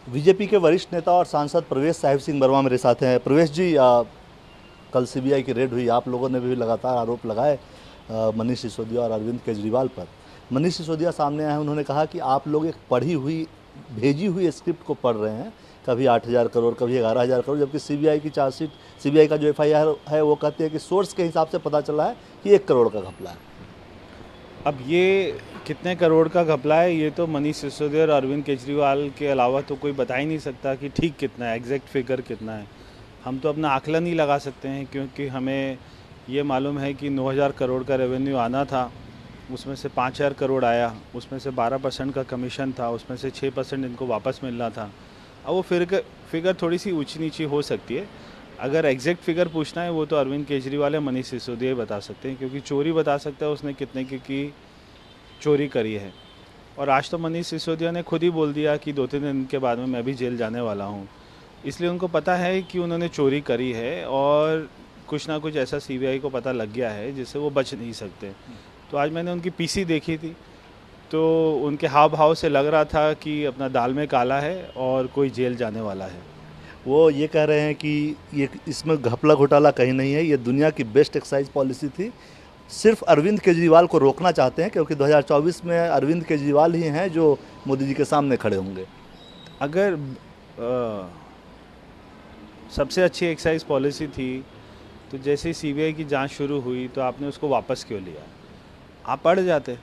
BJP के वरिष्ठ नेता और सांसद प्रवेश साहिब सिंह वर्मा मेरे साथ हैं। प्रवेश जी, कल सीबीआई की रेड हुई, आप लोगों ने भी लगातार आरोप लगाए मनीष सिसोदिया और अरविंद केजरीवाल पर। मनीष सिसोदिया सामने आए हैं, उन्होंने कहा कि आप लोग एक पढ़ी हुई भेजी हुई स्क्रिप्ट को पढ़ रहे हैं, कभी 8,000 करोड़ कभी 11,000 करोड़, जबकि सीबीआई की चार्जशीट, सीबीआई का जो FIR है वो कहती है कि सोर्स के हिसाब से पता चला है कि 1 करोड़ का घपला है। अब ये कितने करोड़ का घपला है ये तो मनीष सिसोदिया और अरविंद केजरीवाल के अलावा तो कोई बता ही नहीं सकता कि ठीक कितना है, एग्जैक्ट फिगर कितना है। हम तो अपना आकलन ही लगा सकते हैं, क्योंकि हमें ये मालूम है कि 9,000 करोड़ का रेवेन्यू आना था, उसमें से 5,000 करोड़ आया, उसमें से 12% का कमीशन था, उसमें से 6% इनको वापस मिलना था। अब वो फिगर थोड़ी सी ऊंची नीची हो सकती है। अगर एग्जैक्ट फिगर पूछना है वो तो अरविंद केजरीवाल या मनीष सिसोदिया बता सकते हैं, क्योंकि चोरी बता सकता है उसने कितने की चोरी करी है। और आज तो मनीष सिसोदिया ने खुद ही बोल दिया कि 2-3 दिन के बाद में मैं भी जेल जाने वाला हूँ, इसलिए उनको पता है कि उन्होंने चोरी करी है और कुछ ना कुछ ऐसा सीबीआई को पता लग गया है जिससे वो बच नहीं सकते। तो आज मैंने उनकी पीसी देखी थी, तो उनके हाव भाव से लग रहा था कि अपना दाल में काला है और कोई जेल जाने वाला है। वो ये कह रहे हैं कि ये इसमें घपला घोटाला कहीं नहीं है, ये दुनिया की बेस्ट एक्साइज पॉलिसी थी, सिर्फ अरविंद केजरीवाल को रोकना चाहते हैं, क्योंकि 2024 में अरविंद केजरीवाल ही हैं जो मोदी जी के सामने खड़े होंगे। अगर सबसे अच्छी एक्साइज पॉलिसी थी तो जैसे ही सीबीआई की जांच शुरू हुई तो आपने उसको वापस क्यों लिया? आप अड़ जाते,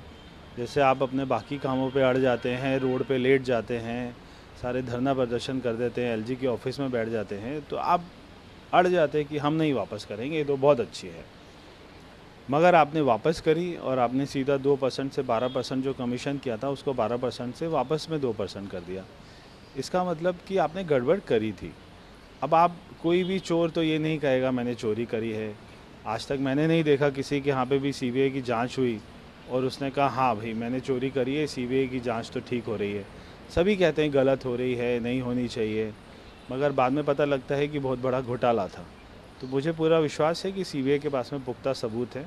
जैसे आप अपने बाकी कामों पे अड़ जाते हैं, रोड पे लेट जाते हैं, सारे धरना प्रदर्शन कर देते हैं, LG के ऑफिस में बैठ जाते हैं, तो आप अड़ जाते हैं कि हम नहीं वापस करेंगे, ये तो बहुत अच्छी है। मगर आपने वापस करी और आपने सीधा 2% से 12% जो कमीशन किया था उसको 12% से वापस में 2% कर दिया। इसका मतलब कि आपने गड़बड़ करी थी। अब आप कोई भी चोर तो ये नहीं कहेगा मैंने चोरी करी है। आज तक मैंने नहीं देखा किसी के यहाँ पे भी सीबीआई की जांच हुई और उसने कहा हाँ भाई मैंने चोरी करी है, सीबीआई की जांच तो ठीक हो रही है। सभी कहते हैं गलत हो रही है, नहीं होनी चाहिए, मगर बाद में पता लगता है कि बहुत बड़ा घोटाला था। तो मुझे पूरा विश्वास है कि सीबीआई के पास में पुख्ता सबूत है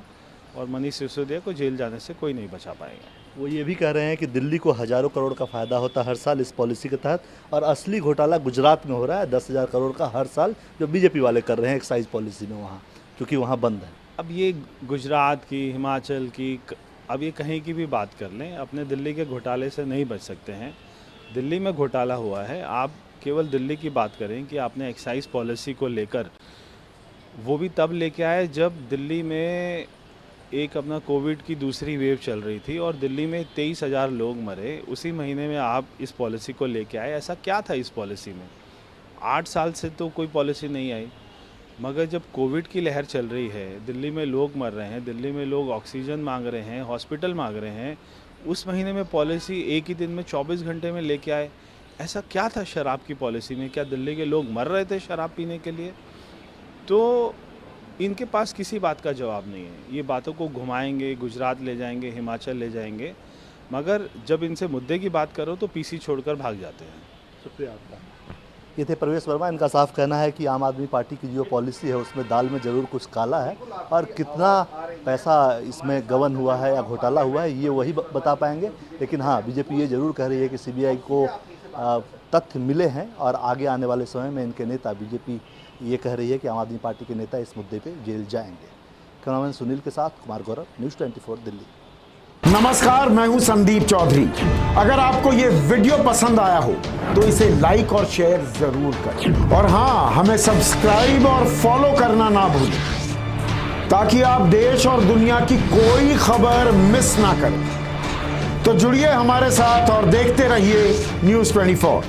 और मनीष सिसोदिया को जेल जाने से कोई नहीं बचा पाएगा। वो ये भी कह रहे हैं कि दिल्ली को हज़ारों करोड़ का फ़ायदा होता है हर साल इस पॉलिसी के तहत, और असली घोटाला गुजरात में हो रहा है 10,000 करोड़ का हर साल, जो बीजेपी वाले कर रहे हैं एक्साइज पॉलिसी में वहाँ, क्योंकि वहाँ बंद है। अब ये गुजरात की, हिमाचल की, अब ये कहीं की भी बात कर लें, अपने दिल्ली के घोटाले से नहीं बच सकते हैं। दिल्ली में घोटाला हुआ है। आप केवल दिल्ली की बात करें कि आपने एक्साइज पॉलिसी को लेकर, वो भी तब लेके आए जब दिल्ली में एक अपना कोविड की दूसरी वेव चल रही थी और दिल्ली में 23,000 लोग मरे। उसी महीने में आप इस पॉलिसी को लेके आए। ऐसा क्या था इस पॉलिसी में? 8 साल से तो कोई पॉलिसी नहीं आई, मगर जब कोविड की लहर चल रही है, दिल्ली में लोग मर रहे हैं, दिल्ली में लोग ऑक्सीजन मांग रहे हैं, हॉस्पिटल मांग रहे हैं, उस महीने में पॉलिसी एक ही दिन में 24 घंटे में लेके आए। ऐसा क्या था शराब की पॉलिसी में? क्या दिल्ली के लोग मर रहे थे शराब पीने के लिए? तो इनके पास किसी बात का जवाब नहीं है। ये बातों को घुमाएंगे, गुजरात ले जाएंगे, हिमाचल ले जाएंगे, मगर जब इनसे मुद्दे की बात करो तो पीसी छोड़कर भाग जाते हैं। शुक्रिया आपका। ये थे प्रवेश वर्मा। इनका साफ कहना है कि आम आदमी पार्टी की जो पॉलिसी है उसमें दाल में ज़रूर कुछ काला है, और कितना पैसा इसमें गबन हुआ है या घोटाला हुआ है ये वही बता पाएंगे। लेकिन हाँ, बीजेपी ये ज़रूर कह रही है कि सीबीआई को तथ्य मिले हैं और आगे आने वाले समय में इनके नेता, बीजेपी ये कह रही है कि आम आदमी पार्टी के नेता इस मुद्दे पे जेल जाएंगे। कैमरामैन सुनील के साथ कुमार गौरव, न्यूज़ 24 दिल्ली। नमस्कार, मैं हूं संदीप चौधरी। अगर आपको ये वीडियो पसंद आया हो तो इसे लाइक और शेयर जरूर करें, और हाँ, हमें सब्सक्राइब और फॉलो करना ना भूलें, ताकि आप देश और दुनिया की कोई खबर मिस ना करें। तो जुड़िए हमारे साथ और देखते रहिए न्यूज़ 24।